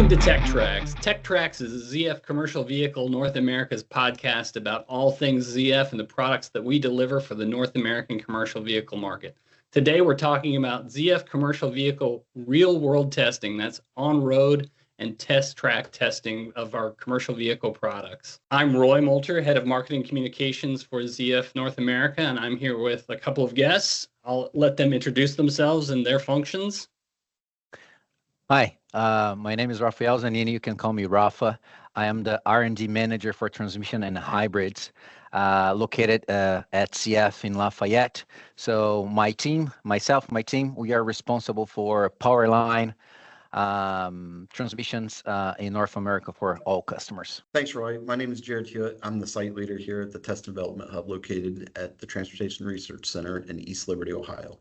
Welcome to Tech TraX. Tech TraX is ZF Commercial Vehicle North America's podcast about all things ZF and the products that we deliver for the North American commercial vehicle market. Today we're talking about ZF Commercial Vehicle real-world testing. That's on-road and test track testing of our commercial vehicle products. I'm Roy Moulter, Head of Marketing Communications for ZF North America, and I'm here with a couple of guests. I'll let them introduce themselves and their functions. Hi, my name is Rafael Zanini. You can call me Rafa. I am the R&D Manager for Transmission and Hybrids, located at CF in Lafayette. So my team, we are responsible for power line transmissions in North America for all customers. Thanks, Roy. My name is Jarod Hewett. I'm the site leader here at the Test Development Hub located at the Transportation Research Center in East Liberty, Ohio.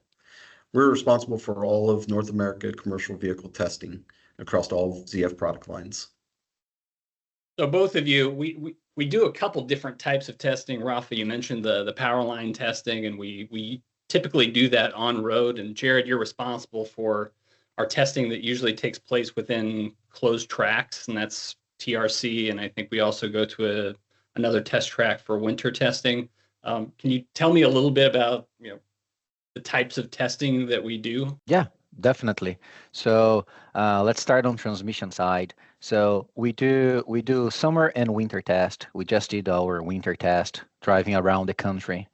We're responsible for all of North America commercial vehicle testing across all ZF product lines. So both of you, we do a couple different types of testing. Rafa, you mentioned the power line testing, and we typically do that on road. And Jarod, you're responsible for our testing that usually takes place within closed tracks, and that's TRC. And I think we also go to another test track for winter testing. Can you tell me a little bit about the types of testing that we do? Yeah, definitely. So let's start on transmission side. So we do summer and winter test. We just did our winter test, driving around the country,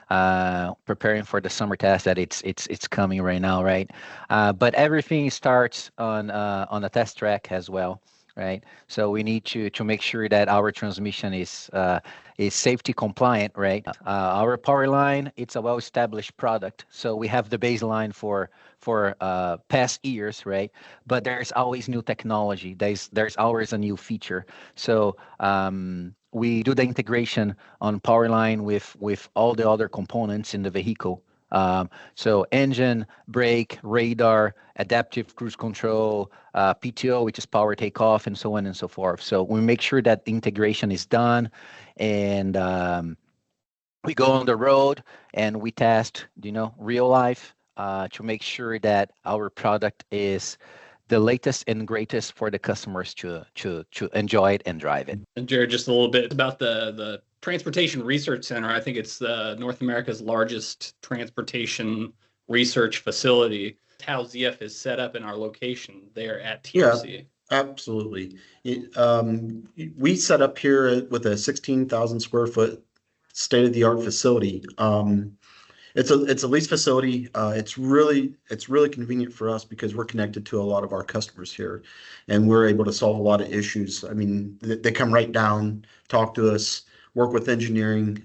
preparing for the summer test that it's coming right now, right? But everything starts on a test track as well, right? So we need to make sure that our transmission is safety compliant, right? Our power line, it's a well-established product, so we have the baseline for past years, right? But there's always new technology. There's always a new feature. So we do the integration on power line with all the other components in the vehicle. So engine, brake, radar, adaptive cruise control, PTO, which is power takeoff, and so on and so forth. So we make sure that the integration is done, and we go on the road and we test, real life, to make sure that our product is the latest and greatest for the customers to enjoy it and drive it. And Jarod, just a little bit about the Transportation Research Center. I think it's North America's largest transportation research facility. How ZF is set up in our location there at TRC. Yeah, absolutely. We set up here with a 16,000 square foot state-of-the-art facility. It's a lease facility. It's really convenient for us because we're connected to a lot of our customers here, and we're able to solve a lot of issues. I mean, they come right down, talk to us, work with engineering,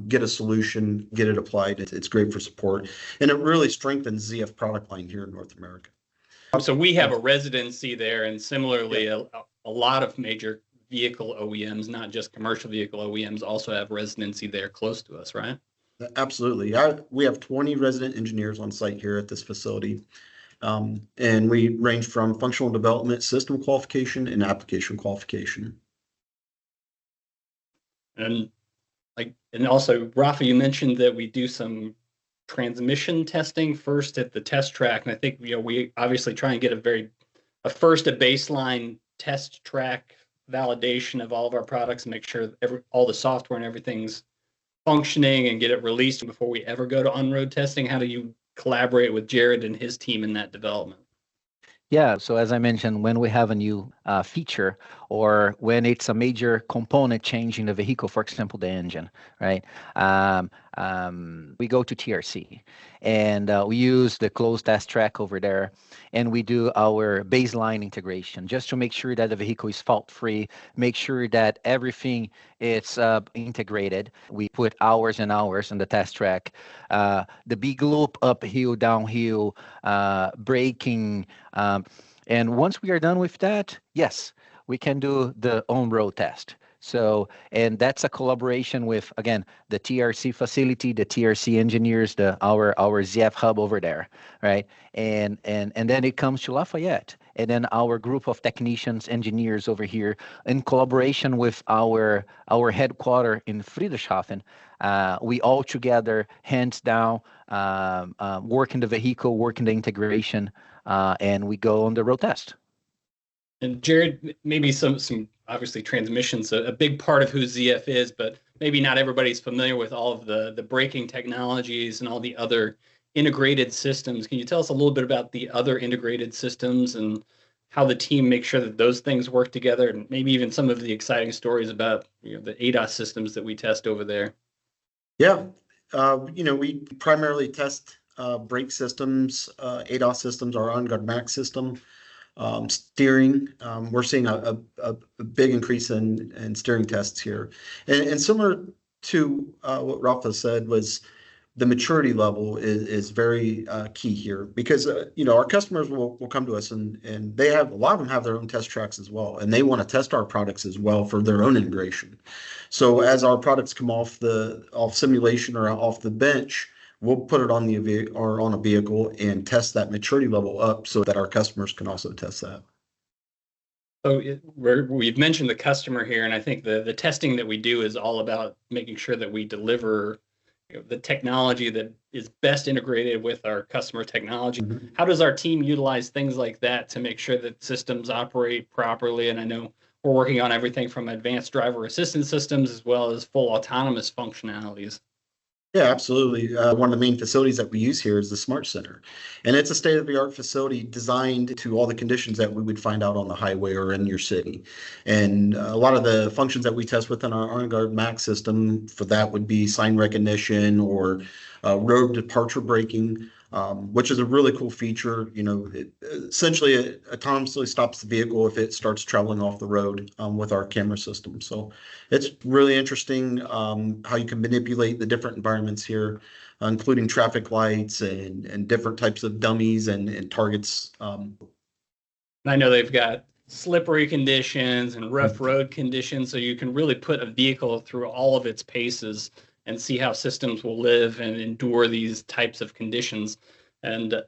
get a solution, get it applied. It's great for support, and it really strengthens ZF product line here in North America. So we have a residency there, and similarly, a lot of major vehicle OEMs, not just commercial vehicle OEMs, also have residency there close to us, right? Absolutely. We have 20 resident engineers on site here at this facility, and we range from functional development, system qualification, and application qualification. And also, Rafa, you mentioned that we do some transmission testing first at the test track, and I think we obviously try and get a baseline test track validation of all of our products and make sure all the software and everything's functioning and get it released before we ever go to on-road testing. How do you collaborate with Jarod and his team in that development? Yeah, so as I mentioned, when we have a new feature or when it's a major component change in the vehicle, for example, the engine, right? We go to TRC and we use the closed test track over there, and we do our baseline integration just to make sure that the vehicle is fault-free, make sure that everything is integrated. We put hours and hours on the test track, the big loop, uphill, downhill, braking, and once we are done with that, yes, we can do the on-road test. So, and that's a collaboration with, again, the TRC facility, the TRC engineers, our ZF hub over there, right? And then it comes to Lafayette, and then our group of technicians, engineers over here, in collaboration with our headquarters in Friedrichshafen, we all together, hands down, work in the vehicle, work in the integration, and we go on the road test. And Jarod, maybe some obviously transmissions a big part of who ZF is, but maybe not everybody's familiar with all of the braking technologies and all the other integrated systems. Can you tell us a little bit about the other integrated systems and how the team makes sure that those things work together, and maybe even some of the exciting stories about the ADAS systems that we test over there? Yeah, we primarily test brake systems, ADAS systems, our on-guard max system. Steering, we're seeing a big increase in steering tests here. And similar to what Rafa said, was the maturity level is very key here, because our customers will come to us, and they have, a lot of them have their own test tracks as well, and they want to test our products as well for their own integration. So as our products come off simulation or off the bench, we'll put it on on a vehicle and test that maturity level up so that our customers can also test that. So we've mentioned the customer here, and I think the testing that we do is all about making sure that we deliver the technology that is best integrated with our customer technology. Mm-hmm. How does our team utilize things like that to make sure that systems operate properly? And I know we're working on everything from advanced driver assistance systems as well as full autonomous functionalities. Yeah, absolutely. One of the main facilities that we use here is the Smart Center, and it's a state-of-the-art facility designed to all the conditions that we would find out on the highway or in your city. And a lot of the functions that we test within our on-guard max system for that would be sign recognition or road departure braking, which is a really cool feature. Essentially it autonomously stops the vehicle if it starts traveling off the road with our camera system. So it's really interesting how you can manipulate the different environments here, including traffic lights and different types of dummies and targets. I know they've got slippery conditions and rough road conditions, so you can really put a vehicle through all of its paces and see how systems will live and endure these types of conditions. And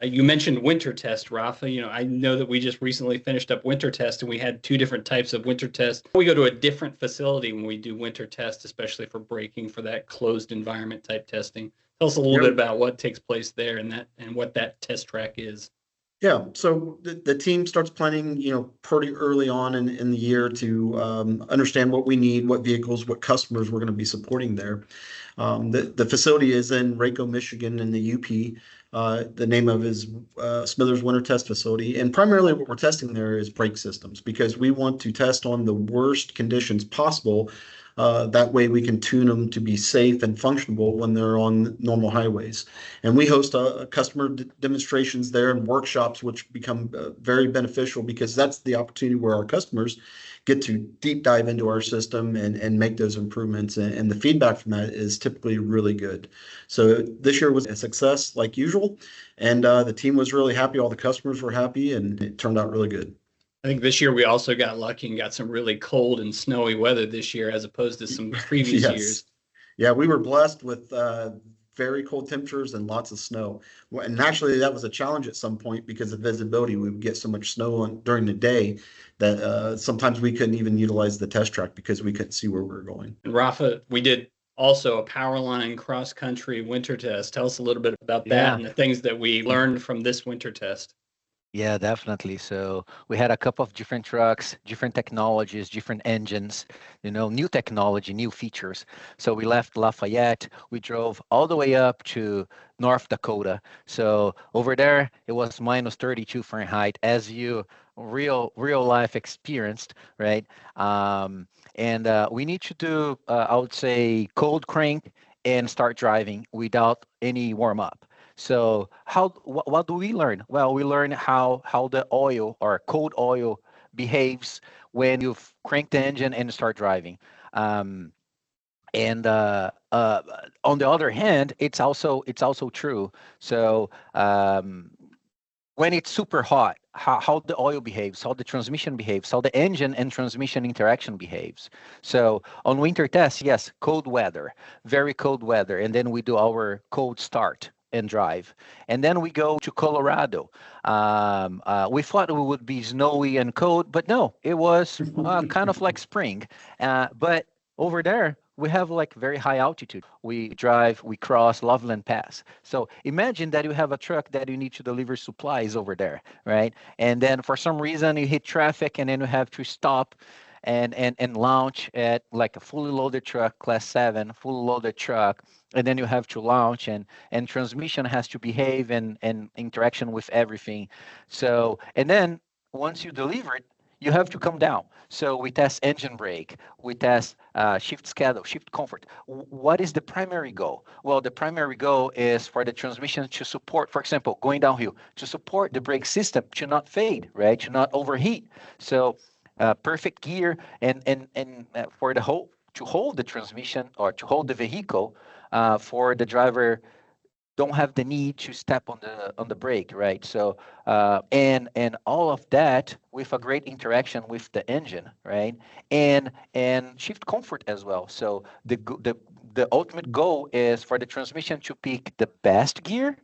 you mentioned winter test, Rafa. I know that we just recently finished up winter test, and we had two different types of winter test. We go to a different facility when we do winter test, especially for braking, for that closed environment type testing. Tell us a little bit about what takes place there and what that test track is. Yeah, so the team starts planning, pretty early on in the year to understand what we need, what vehicles, what customers we're going to be supporting there. The facility is in Raco, Michigan, in the UP. The name of his Smithers Winter Test Facility, and primarily what we're testing there is brake systems, because we want to test on the worst conditions possible. That way we can tune them to be safe and functional when they're on normal highways. And we host customer demonstrations there and workshops, which become very beneficial, because that's the opportunity where our customers get to deep dive into our system and make those improvements. And the feedback from that is typically really good. So this year was a success like usual. And the team was really happy. All the customers were happy, and it turned out really good. I think this year we also got lucky and got some really cold and snowy weather this year, as opposed to some previous years. Yeah, we were blessed with very cold temperatures and lots of snow. And naturally, that was a challenge at some point because of visibility. We would get so much snow during the day that sometimes we couldn't even utilize the test track because we couldn't see where we were going. And Rafa, we did also a power line cross country winter test. Tell us a little bit about that and the things that we learned from this winter test. Yeah, definitely. So we had a couple of different trucks, different technologies, different engines, new technology, new features. So we left Lafayette, we drove all the way up to North Dakota. So over there, it was minus 32 Fahrenheit, as you real life experienced, right? And we need to do, I would say, cold crank and start driving without any warm up. So what do we learn? Well, we learn how the oil or cold oil behaves when you've cranked the engine and start driving. And on the other hand, it's also true. So when it's super hot, how the oil behaves, how the transmission behaves, how the engine and transmission interaction behaves. So on winter tests, yes, cold weather, very cold weather, and then we do our cold start and drive. And then we go to Colorado. We thought it would be snowy and cold, but no, it was kind of like spring. But over there, we have like very high altitude. We cross Loveland Pass. So imagine that you have a truck that you need to deliver supplies over there, right? And then for some reason you hit traffic and then you have to stop and launch at like a fully loaded truck, class 7, fully loaded truck, and then you have to launch and transmission has to behave and interaction with everything. So and then once you deliver it, you have to come down. So we test engine brake, we test shift schedule, shift comfort. What is the primary goal? Well, the primary goal is for the transmission to support, for example, going downhill, to support the brake system to not fade, right? To not overheat. So perfect gear and for the whole to hold the transmission or to hold the vehicle for the driver don't have the need to step on the brake, right? So and all of that with a great interaction with the engine, right? And shift comfort as well. So the ultimate goal is for the transmission to pick the best gear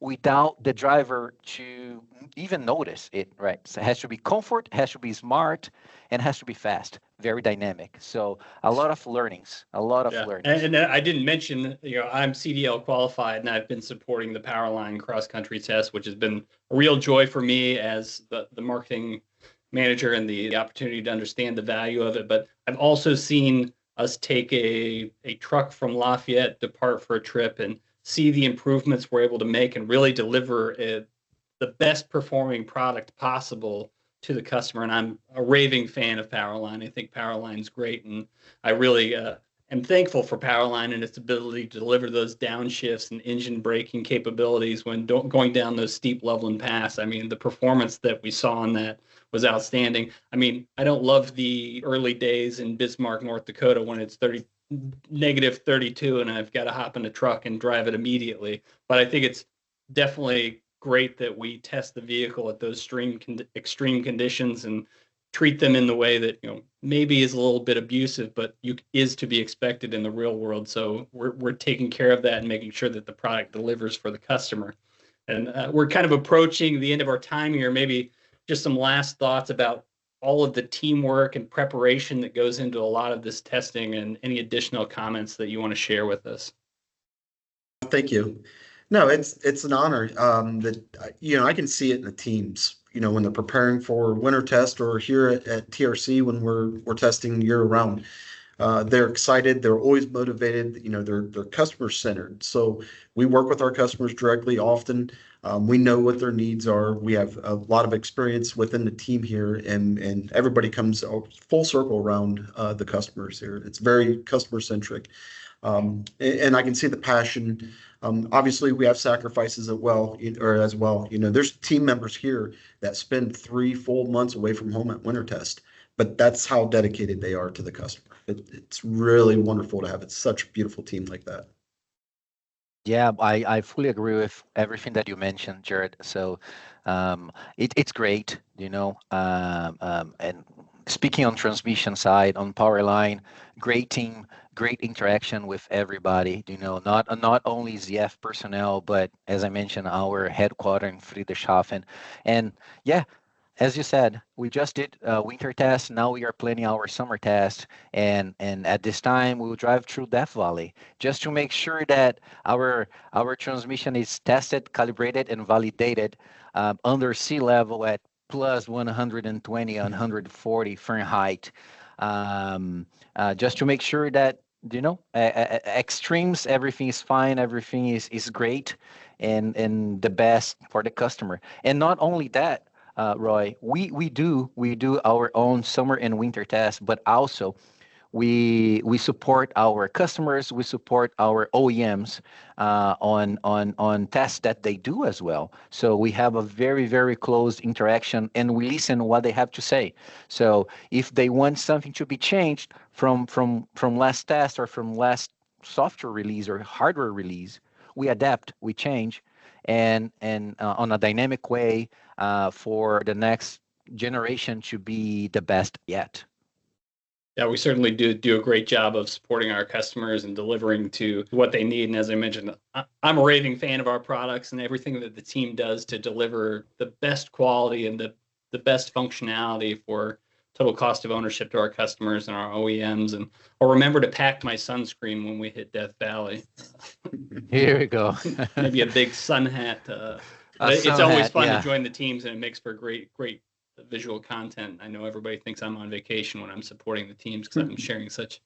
without the driver to even notice it, right? So it has to be comfort, has to be smart, and has to be fast, very dynamic. So a lot of learnings, a lot of Yeah, learnings. and I didn't mention, I'm CDL qualified, and I've been supporting the Powerline cross country test, which has been a real joy for me as the marketing manager and the opportunity to understand the value of it. But I've also seen us take a truck from Lafayette, depart for a trip, and see the improvements we're able to make and really deliver the best performing product possible to the customer. And I'm a raving fan of Powerline. I think Powerline's great, and I really am thankful for Powerline and its ability to deliver those downshifts and engine braking capabilities when going down those steep Loveland Pass. I mean, the performance that we saw on that was outstanding. I mean, I don't love the early days in Bismarck, North Dakota when it's negative 32 and I've got to hop in a truck and drive it immediately. But I think it's definitely great that we test the vehicle at those extreme conditions and treat them in the way that maybe is a little bit abusive, but is to be expected in the real world. So we're taking care of that and making sure that the product delivers for the customer. And we're kind of approaching the end of our time here. Maybe just some last thoughts about all of the teamwork and preparation that goes into a lot of this testing, and any additional comments that you want to share with us. Thank you. No, it's an honor that I can see it in the teams. When they're preparing for winter test or here at TRC when we're testing year round. They're excited. They're always motivated. They're customer centered. So we work with our customers directly often. We know what their needs are. We have a lot of experience within the team here, and everybody comes full circle around the customers here. It's very customer centric. And I can see the passion. Obviously, we have sacrifices as well. There's team members here that spend 3 full months away from home at winter test, but that's how dedicated they are to the customer. It's really wonderful to have such a beautiful team like that. Yeah, I fully agree with everything that you mentioned, Jarod. So it's great, and speaking on transmission side, on power line, great team, great interaction with everybody, not only ZF personnel, but as I mentioned, our headquarters in Friedrichshafen. And yeah, as you said, we just did winter test. Now we are planning our summer test, and at this time we will drive through Death Valley just to make sure that our transmission is tested, calibrated, and validated under sea level at plus 120, 140 Fahrenheit, just to make sure that extremes, everything is fine, everything is great, and the best for the customer. And not only that. Roy, we do our own summer and winter tests, but also we support our customers, we support our OEMs on tests that they do as well. So we have a very, very close interaction, and we listen what they have to say. So if they want something to be changed from last test or from last software release or hardware release, we adapt, we change, and on a dynamic way for the next generation to be the best yet. Yeah, we certainly do a great job of supporting our customers and delivering to what they need. And as I mentioned, I'm a raving fan of our products and everything that the team does to deliver the best quality and the best functionality for total cost of ownership to our customers and our OEMs. And I'll remember to pack my sunscreen when we hit Death Valley. Here we go. Maybe a big sun hat. It's always fun to join the teams, and it makes for great visual content. I know everybody thinks I'm on vacation when I'm supporting the teams because I'm sharing such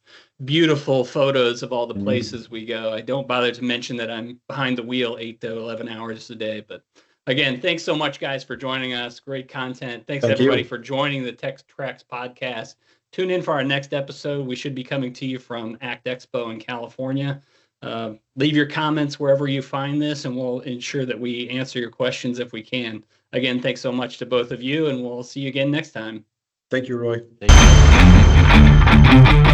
beautiful photos of all the places we go. I don't bother to mention that I'm behind the wheel 8 to 11 hours a day. But again, thanks so much, guys, for joining us. Great content. Thanks, everybody, for joining the Tech TraX podcast. Tune in for our next episode. We should be coming to you from ACT Expo in California. Leave your comments wherever you find this, and we'll ensure that we answer your questions if we can. Again, thanks so much to both of you, and we'll see you again next time. Thank you, Roy. Thank you.